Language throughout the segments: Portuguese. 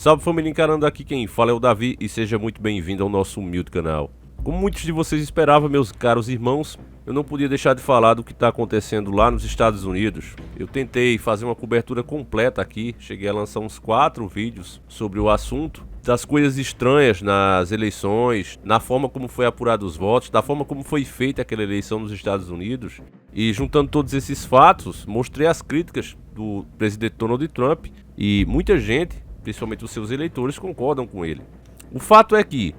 Salve família, encarando aqui quem fala é o Davi e seja muito bem-vindo ao nosso humilde canal. Como muitos de vocês esperavam, meus caros irmãos, eu não podia deixar de falar do que está acontecendo lá nos Estados Unidos. Eu tentei fazer uma cobertura completa aqui, cheguei a lançar uns 4 vídeos sobre o assunto, das coisas estranhas nas eleições, na forma como foi apurado os votos, da forma como foi feita aquela eleição nos Estados Unidos. E juntando todos esses fatos, mostrei as críticas do presidente Donald Trump e muita gente, principalmente os seus eleitores, concordam com ele. O fato é que,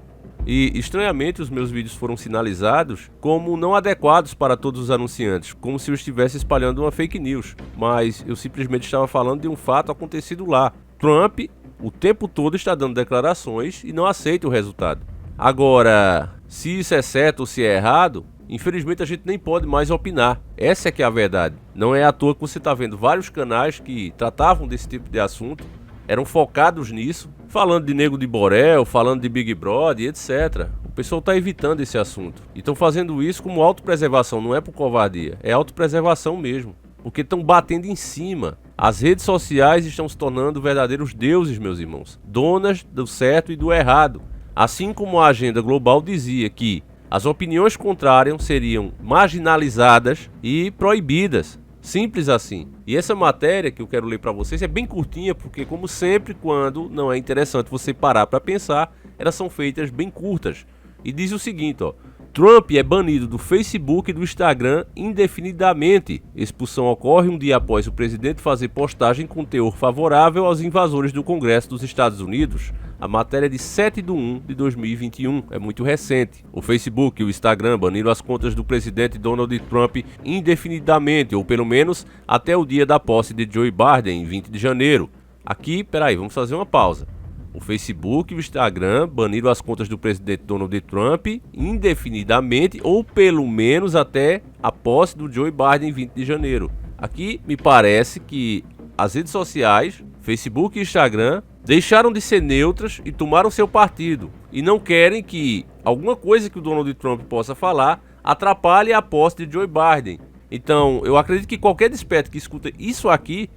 e estranhamente, os meus vídeos foram sinalizados como não adequados para todos os anunciantes, como se eu estivesse espalhando uma fake news, mas eu simplesmente estava falando de um fato acontecido lá. Trump o tempo todo está dando declarações e não aceita o resultado. Agora, se isso é certo ou se é errado, infelizmente a gente nem pode mais opinar. Essa é que é a verdade. Não é à toa que você está vendo vários canais que tratavam desse tipo de assunto, eram focados nisso, falando de Nego de Borel, falando de Big Brother, etc. O pessoal está evitando esse assunto. E estão fazendo isso como autopreservação, não é por covardia, é autopreservação mesmo. Porque estão batendo em cima. As redes sociais estão se tornando verdadeiros deuses, meus irmãos. Donas do certo e do errado. Assim como a agenda global dizia que as opiniões contrárias seriam marginalizadas e proibidas. Simples assim. E essa matéria que eu quero ler para vocês é bem curtinha, porque como sempre, quando não é interessante você parar para pensar, elas são feitas bem curtas. E diz o seguinte, ó: Trump é banido do Facebook e do Instagram indefinidamente. Expulsão ocorre um dia após o presidente fazer postagem com teor favorável aos invasores do Congresso dos Estados Unidos. A matéria é de 7/1/2021, é muito recente. O Facebook e o Instagram baniram as contas do presidente Donald Trump indefinidamente, ou pelo menos até o dia da posse de Joe Biden, em 20 de janeiro. Aqui, peraí, vamos fazer uma pausa. O Facebook e o Instagram baniram as contas do presidente Donald Trump indefinidamente, ou pelo menos até a posse do Joe Biden em 20 de janeiro. Aqui me parece que as redes sociais, Facebook e Instagram, deixaram de ser neutras e tomaram seu partido. E não querem que alguma coisa que o Donald Trump possa falar atrapalhe a posse de Joe Biden. Então, eu acredito que qualquer desperto que escuta isso aqui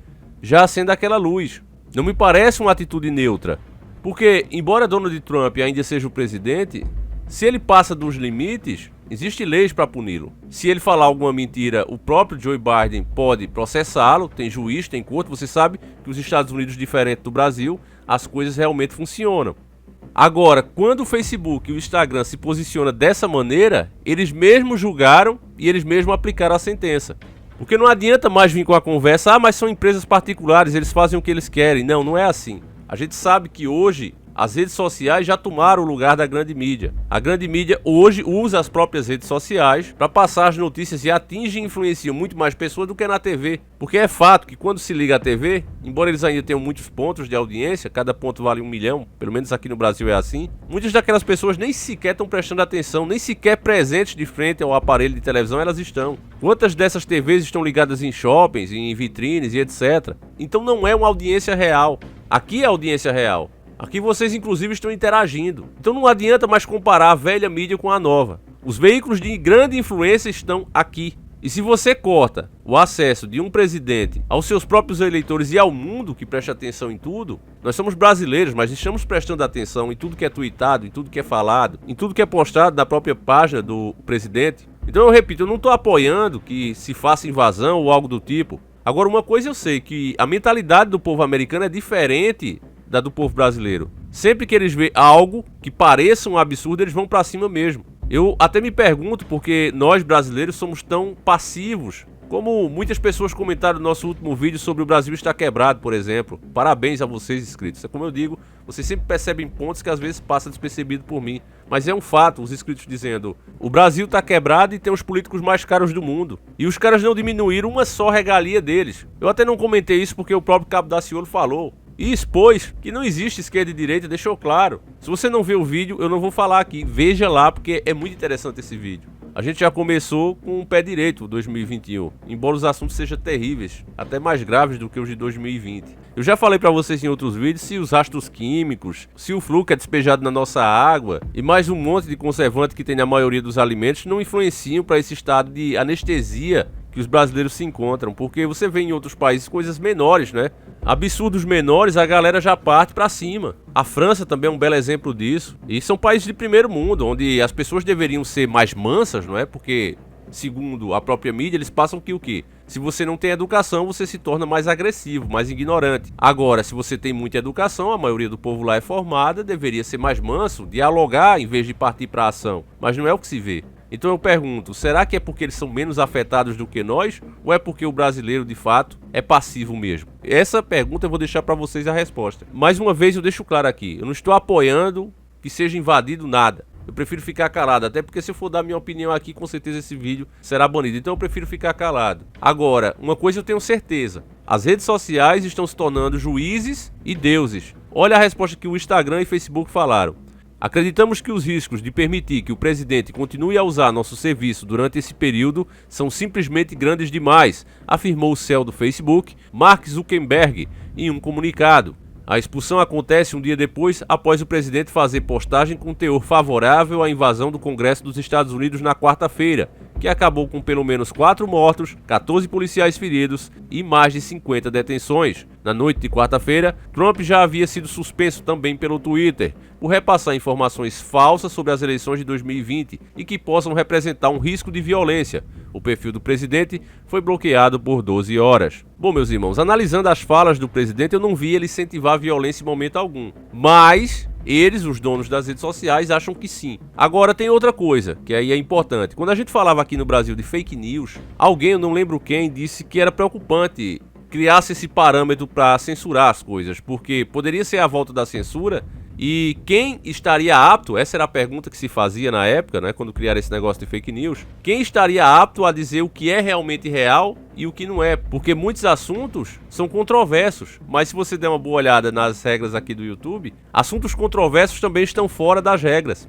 já acenda aquela luz. Não me parece uma atitude neutra. Porque, embora Donald Trump ainda seja o presidente, se ele passa dos limites, existem leis para puni-lo. Se ele falar alguma mentira, o próprio Joe Biden pode processá-lo, tem juiz, tem corte. Você sabe que os Estados Unidos, diferente do Brasil, as coisas realmente funcionam. Agora, quando o Facebook e o Instagram se posicionam dessa maneira, eles mesmos julgaram e eles mesmos aplicaram a sentença. Porque não adianta mais vir com a conversa, mas são empresas particulares, eles fazem o que eles querem. Não, não é assim. A gente sabe que hoje as redes sociais já tomaram o lugar da grande mídia. A grande mídia hoje usa as próprias redes sociais para passar as notícias e atinge e influencia muito mais pessoas do que na TV. Porque é fato que quando se liga à TV, embora eles ainda tenham muitos pontos de audiência, cada ponto vale 1 milhão, pelo menos aqui no Brasil é assim, muitas daquelas pessoas nem sequer estão prestando atenção, nem sequer presentes de frente ao aparelho de televisão elas estão. Quantas dessas TVs estão ligadas em shoppings, em vitrines e etc. Então não é uma audiência real. Aqui é audiência real. Aqui vocês inclusive estão interagindo. Então não adianta mais comparar a velha mídia com a nova. Os veículos de grande influência estão aqui. E se você corta o acesso de um presidente aos seus próprios eleitores e ao mundo que presta atenção em tudo, nós somos brasileiros, mas estamos prestando atenção em tudo que é tweetado, em tudo que é falado, em tudo que é postado na própria página do presidente. Então eu repito, eu não estou apoiando que se faça invasão ou algo do tipo. Agora, uma coisa eu sei, que a mentalidade do povo americano é diferente da do povo brasileiro. Sempre que eles veem algo que pareça um absurdo, eles vão pra cima mesmo. Eu até me pergunto porque nós brasileiros somos tão passivos. Como muitas pessoas comentaram no nosso último vídeo sobre o Brasil estar quebrado, por exemplo. Parabéns a vocês, inscritos. É como eu digo, vocês sempre percebem pontos que às vezes passam despercebido por mim. Mas é um fato, os inscritos dizendo: o Brasil está quebrado e tem os políticos mais caros do mundo. E os caras não diminuíram uma só regalia deles. Eu até não comentei isso porque o próprio Cabo Daciolo falou. E expôs que não existe esquerda e direita, deixou claro. Se você não vê o vídeo, eu não vou falar aqui. Veja lá, porque é muito interessante esse vídeo. A gente já começou com o pé direito 2021, embora os assuntos sejam terríveis, até mais graves do que os de 2020. Eu já falei pra vocês em outros vídeos se os rastros químicos, se o flúor que é despejado na nossa água e mais um monte de conservante que tem na maioria dos alimentos não influenciam para esse estado de anestesia que os brasileiros se encontram, porque você vê em outros países coisas menores, né? Absurdos menores, a galera já parte pra cima. A França também é um belo exemplo disso. E são países de primeiro mundo, onde as pessoas deveriam ser mais mansas, não é? Porque, segundo a própria mídia, eles passam que o quê? Se você não tem educação, você se torna mais agressivo, mais ignorante. Agora, se você tem muita educação, a maioria do povo lá é formada, deveria ser mais manso, dialogar em vez de partir pra ação. Mas não é o que se vê. Então eu pergunto, será que é porque eles são menos afetados do que nós? Ou é porque o brasileiro, de fato, é passivo mesmo? Essa pergunta eu vou deixar para vocês a resposta. Mais uma vez eu deixo claro aqui, eu não estou apoiando que seja invadido nada. Eu prefiro ficar calado, até porque se eu for dar minha opinião aqui, com certeza esse vídeo será banido. Então eu prefiro ficar calado. Agora, uma coisa eu tenho certeza. As redes sociais estão se tornando juízes e deuses. Olha a resposta que o Instagram e Facebook falaram. Acreditamos que os riscos de permitir que o presidente continue a usar nosso serviço durante esse período são simplesmente grandes demais, afirmou o CEO do Facebook, Mark Zuckerberg, em um comunicado. A expulsão acontece um dia depois, após o presidente fazer postagem com teor favorável à invasão do Congresso dos Estados Unidos na quarta-feira, que acabou com pelo menos 4 mortos, 14 policiais feridos e mais de 50 detenções. Na noite de quarta-feira, Trump já havia sido suspenso também pelo Twitter, por repassar informações falsas sobre as eleições de 2020 e que possam representar um risco de violência. O perfil do presidente foi bloqueado por 12 horas. Bom, meus irmãos, analisando as falas do presidente, eu não vi ele incentivar a violência em momento algum. Mas eles, os donos das redes sociais, acham que sim. Agora tem outra coisa, que aí é importante. Quando a gente falava aqui no Brasil de fake news, alguém, eu não lembro quem, disse que era preocupante criasse esse parâmetro para censurar as coisas, porque poderia ser a volta da censura. E quem estaria apto, essa era a pergunta que se fazia na época, né, quando criaram esse negócio de fake news, quem estaria apto a dizer o que é realmente real e o que não é, porque muitos assuntos são controversos, mas se você der uma boa olhada nas regras aqui do YouTube, assuntos controversos também estão fora das regras.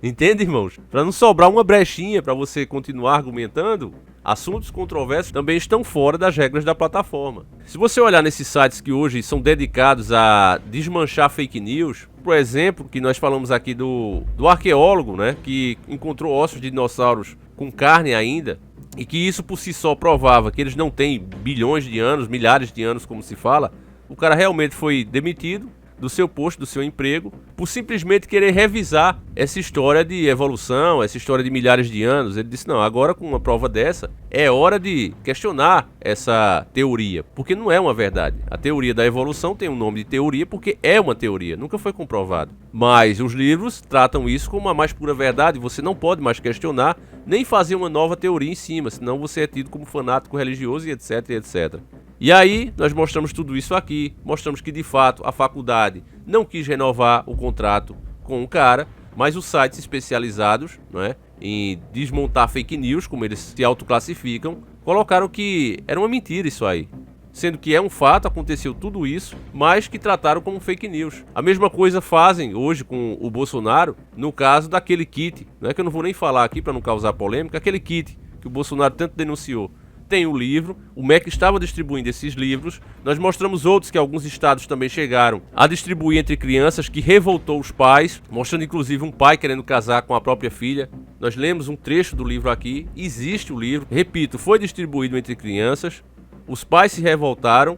Entende, irmãos? Para não sobrar uma brechinha para você continuar argumentando, assuntos controversos também estão fora das regras da plataforma. Se você olhar nesses sites que hoje são dedicados a desmanchar fake news, por exemplo, que nós falamos aqui do arqueólogo, né, que encontrou ossos de dinossauros com carne ainda, e que isso por si só provava que eles não têm bilhões de anos, milhares de anos, como se fala, o cara realmente foi demitido do seu posto, do seu emprego, por simplesmente querer revisar essa história de evolução, essa história de milhares de anos. Ele disse, não, agora com uma prova dessa, é hora de questionar essa teoria, porque não é uma verdade. A teoria da evolução tem um nome de teoria porque é uma teoria, nunca foi comprovado. Mas os livros tratam isso como a mais pura verdade, você não pode mais questionar, nem fazer uma nova teoria em cima, senão você é tido como fanático religioso e etc, etc. E aí, nós mostramos tudo isso aqui, mostramos que de fato a faculdade não quis renovar o contrato com o cara, mas os sites especializados, não é, em desmontar fake news, como eles se autoclassificam, colocaram que era uma mentira isso aí. Sendo que é um fato, aconteceu tudo isso, mas que trataram como fake news. A mesma coisa fazem hoje com o Bolsonaro, no caso daquele kit, não é que eu não vou nem falar aqui para não causar polêmica, aquele kit que o Bolsonaro tanto denunciou. Tem o livro, o MEC estava distribuindo esses livros, nós mostramos outros que alguns estados também chegaram a distribuir entre crianças, que revoltou os pais, mostrando inclusive um pai querendo casar com a própria filha. Nós lemos um trecho do livro aqui, existe o livro, repito, foi distribuído entre crianças, os pais se revoltaram,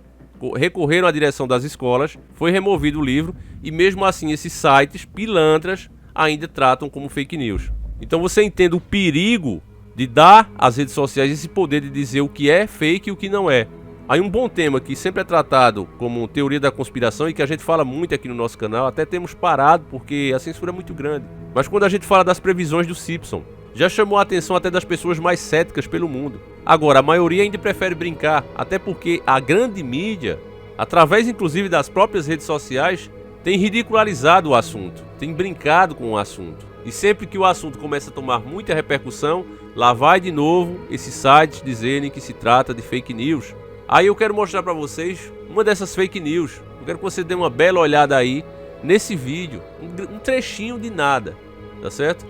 recorreram à direção das escolas, foi removido o livro e mesmo assim esses sites pilantras ainda tratam como fake news. Então você entende o perigo de dar às redes sociais esse poder de dizer o que é fake e o que não é. Aí um bom tema que sempre é tratado como teoria da conspiração e que a gente fala muito aqui no nosso canal, até temos parado porque a censura é muito grande. Mas quando a gente fala das previsões do Simpson, já chamou a atenção até das pessoas mais céticas pelo mundo. Agora, a maioria ainda prefere brincar, até porque a grande mídia, através inclusive das próprias redes sociais, tem ridicularizado o assunto, tem brincado com o assunto. E sempre que o assunto começa a tomar muita repercussão, lá vai de novo esses sites dizerem que se trata de fake news. Aí eu quero mostrar para vocês uma dessas fake news. Eu quero que você dê uma bela olhada aí nesse vídeo, um trechinho de nada, tá certo?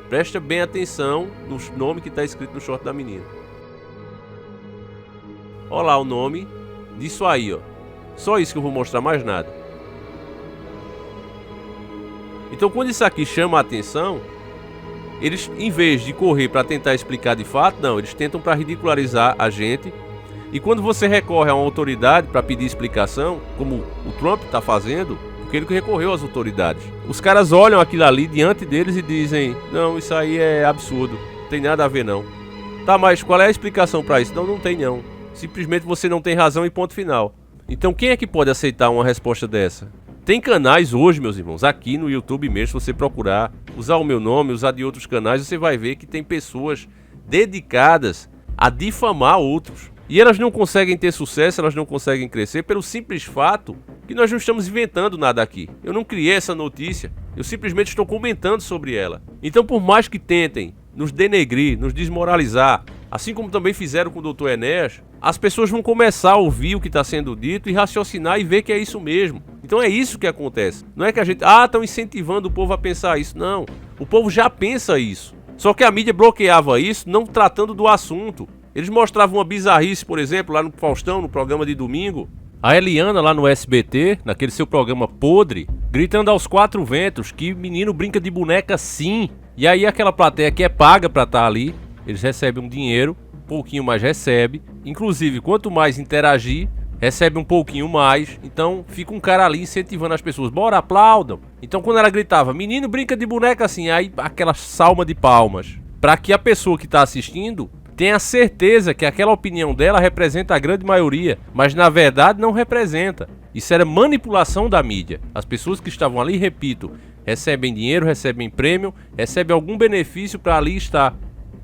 Presta bem atenção no nome que está escrito no short da menina. Olha lá o nome disso aí, ó. Só isso que eu vou mostrar, mais nada. Então quando isso aqui chama a atenção, eles, em vez de correr para tentar explicar de fato, não, eles tentam para ridicularizar a gente. E quando você recorre a uma autoridade para pedir explicação, como o Trump está fazendo, porque ele recorreu às autoridades, os caras olham aquilo ali diante deles e dizem: não, isso aí é absurdo, não tem nada a ver não. Tá, mas qual é a explicação para isso? Não, não tem não. Simplesmente você não tem razão e ponto final. Então quem é que pode aceitar uma resposta dessa? Tem canais hoje, meus irmãos, aqui no YouTube mesmo, se você procurar, usar o meu nome, usar de outros canais, você vai ver que tem pessoas dedicadas a difamar outros. E elas não conseguem ter sucesso, elas não conseguem crescer pelo simples fato que nós não estamos inventando nada aqui. Eu não criei essa notícia, eu simplesmente estou comentando sobre ela. Então, por mais que tentem nos denegrir, nos desmoralizar, assim como também fizeram com o Dr. Enéas, as pessoas vão começar a ouvir o que está sendo dito e raciocinar e ver que é isso mesmo. Então é isso que acontece. Não é que a gente, estão incentivando o povo a pensar isso. Não, o povo já pensa isso. Só que a mídia bloqueava isso, não tratando do assunto. Eles mostravam uma bizarrice, por exemplo, lá no Faustão, no programa de domingo. A Eliana lá no SBT, naquele seu programa podre, gritando aos quatro ventos que menino brinca de boneca sim. E aí aquela plateia que é paga pra estar ali, eles recebem um dinheiro, um pouquinho mais recebe. Inclusive, quanto mais interagir, recebe um pouquinho mais. Então fica um cara ali incentivando as pessoas: bora, aplaudam. Então quando ela gritava, menino brinca de boneca assim, aí aquela salma de palmas. Pra que a pessoa que tá assistindo tenha certeza que aquela opinião dela representa a grande maioria, mas na verdade não representa. Isso era manipulação da mídia. As pessoas que estavam ali, repito, recebem dinheiro, recebem prêmio, recebem algum benefício para ali estar.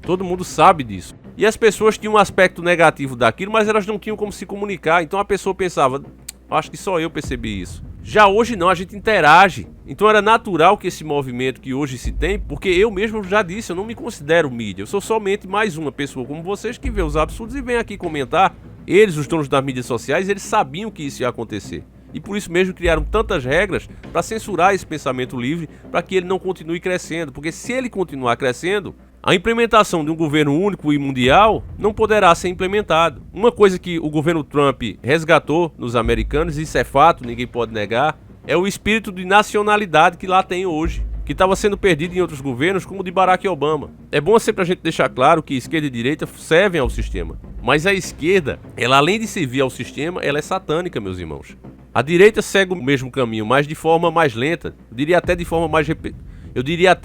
Todo mundo sabe disso. E as pessoas tinham um aspecto negativo daquilo, mas elas não tinham como se comunicar. Então a pessoa pensava: acho que só eu percebi isso. Já hoje não, a gente interage. Então era natural que esse movimento que hoje se tem, porque eu mesmo já disse, eu não me considero mídia. Eu sou somente mais uma pessoa como vocês que vê os absurdos e vem aqui comentar. Eles, os donos das mídias sociais, eles sabiam que isso ia acontecer. E por isso mesmo criaram tantas regras para censurar esse pensamento livre, para que ele não continue crescendo. Porque se ele continuar crescendo, a implementação de um governo único e mundial não poderá ser implementado. Uma coisa que o governo Trump resgatou nos americanos, isso é fato, ninguém pode negar, é o espírito de nacionalidade que lá tem hoje, que estava sendo perdido em outros governos, como o de Barack Obama. É bom sempre a gente deixar claro que esquerda e direita servem ao sistema, mas a esquerda, ela além de servir ao sistema, ela é satânica, meus irmãos. A direita segue o mesmo caminho, mas de forma mais lenta, eu diria até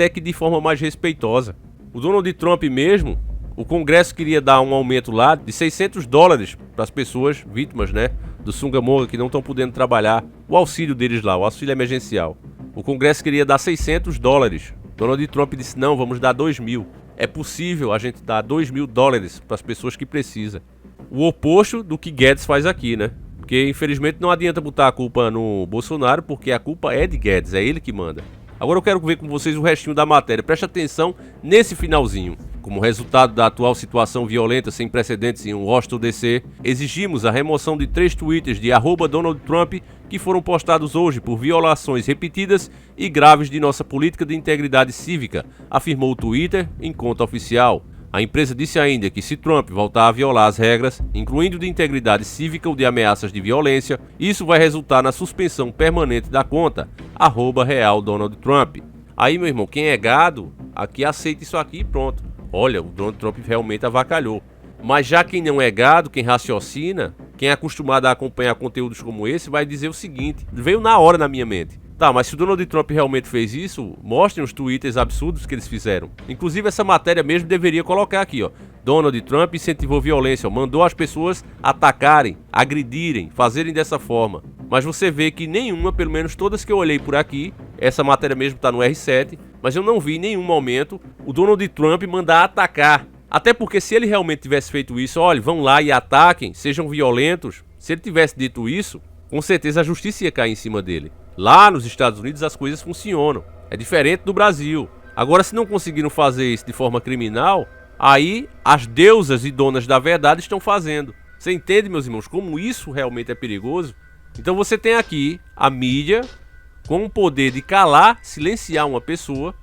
que de forma mais respeitosa. O Donald Trump mesmo, o Congresso queria dar um aumento lá de $600 para as pessoas vítimas, do Sungamonga, que não estão podendo trabalhar. O auxílio deles lá, o auxílio emergencial. O Congresso queria dar $600. Donald Trump disse: não, vamos dar 2.000. É possível a gente dar $2.000 para as pessoas que precisam. O oposto do que Guedes faz aqui, Porque infelizmente não adianta botar a culpa no Bolsonaro, porque a culpa é de Guedes, é ele que manda. Agora eu quero ver com vocês o restinho da matéria. Preste atenção nesse finalzinho. Como resultado da atual situação violenta sem precedentes em Washington DC, exigimos a remoção de 3 tweets de @DonaldTrump que foram postados hoje por violações repetidas e graves de nossa política de integridade cívica, afirmou o Twitter em conta oficial. A empresa disse ainda que se Trump voltar a violar as regras, incluindo de integridade cívica ou de ameaças de violência, isso vai resultar na suspensão permanente da conta, @RealDonaldTrump. Aí, meu irmão, quem é gado, aqui aceita isso aqui e pronto. Olha, o Donald Trump realmente avacalhou. Mas já quem não é gado, quem raciocina, quem é acostumado a acompanhar conteúdos como esse, vai dizer o seguinte, veio na hora na minha mente. Tá, mas se o Donald Trump realmente fez isso, mostrem os twitters absurdos que eles fizeram. Inclusive essa matéria mesmo deveria colocar aqui, Donald Trump incentivou violência, mandou as pessoas atacarem, agredirem, fazerem dessa forma. Mas você vê que nenhuma, pelo menos todas que eu olhei por aqui, essa matéria mesmo está no R7, mas eu não vi em nenhum momento o Donald Trump mandar atacar. Até porque se ele realmente tivesse feito isso, olha, vão lá e ataquem, sejam violentos. Se ele tivesse dito isso, com certeza a justiça ia cair em cima dele. Lá nos Estados Unidos as coisas funcionam. É diferente do Brasil. Agora, se não conseguiram fazer isso de forma criminal, aí as deusas e donas da verdade estão fazendo. Você entende, meus irmãos, como isso realmente é perigoso? Então você tem aqui a mídia com o poder de calar, silenciar uma pessoa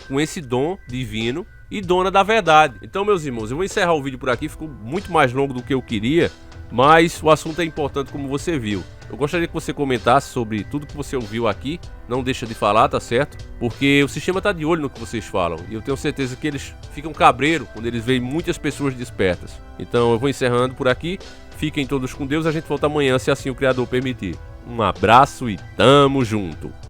com esse dom divino e dona da verdade. Então, meus irmãos, eu vou encerrar o vídeo por aqui. Ficou muito mais longo do que eu queria. Mas o assunto é importante, como você viu. Eu gostaria que você comentasse sobre tudo que você ouviu aqui. Não deixa de falar, tá certo? Porque o sistema tá de olho no que vocês falam. E eu tenho certeza que eles ficam cabreiros quando eles veem muitas pessoas despertas. Então eu vou encerrando por aqui. Fiquem todos com Deus. A gente volta amanhã, se assim o Criador permitir. Um abraço e tamo junto!